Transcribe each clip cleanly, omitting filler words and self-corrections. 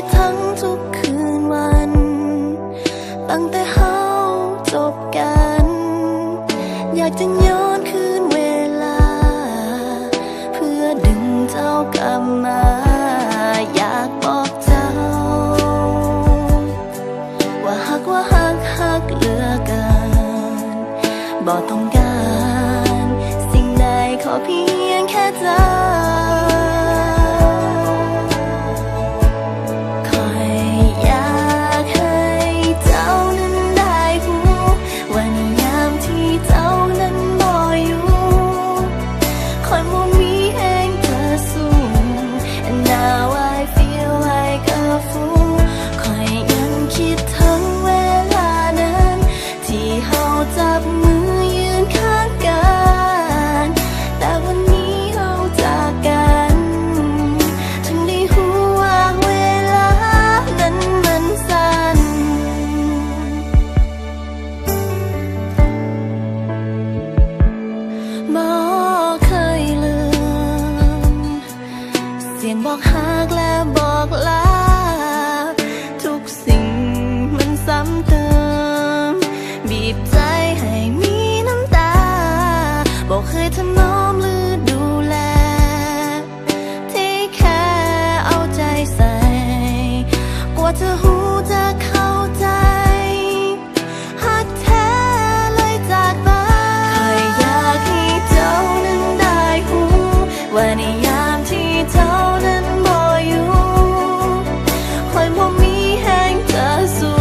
ดทั้งทุกคืนวันตั้งแต่เฮาจบกันอยากจะย้อนคืนเวลาเพื่อดึงเจ้ากลับมาอยากบอกเจ้าว่าฮักเหลือเกินบอกต้องการสิ่งใดขอเพียงแค่เจ้าคอยอยากให้เจ้านั้นได้รู้ว่าในยามที่เจ้านั้นบ่อยู่คอยบ่มีแห่งเธอสู้ And now I feel like a fool คอยยังคิดถึงเวลานั้นที่เฮาจับมือยืนข้างกันแต่วันนี้เฮาจากกันถึงได้รู้ว่าเวลานั้นมันสั้นบ่เคยลืมเสียงบอกฮักและบอกลาทุกสิ่งมันซ้ำเติมบีบใจให้มีน้ำตาบอกเคยถนอมหรือดูแลที่แค่เอาใจใส่กว่าจะหูจะเข้าใจฮักแท้เลยจากมาเคยอยากให้เจ้านั้นได้หูว่าในยามที่เจ้านั้นบ่อยู่คอยบ่มีแห่งเธอสู้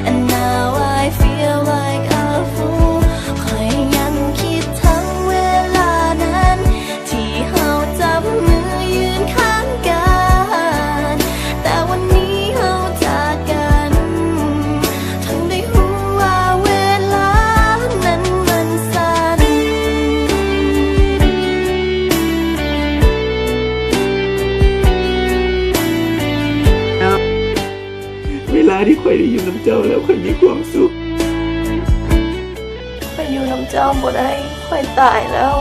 And now I feel like a fool คอยยังคิดทั้งเวลานั้นที่เฮาจับมือยืนข้างกันแต่วันนี้เฮาจากกันถึงได้รู้ว่าเวลานั้นมันสั้นเวลาที่ข่อยได้อยู่น้ำเจ้าแล้วข่อยมีความสุข ไปอยู่น้ำเจ้าบ่ได้ค่อยตายแล้ว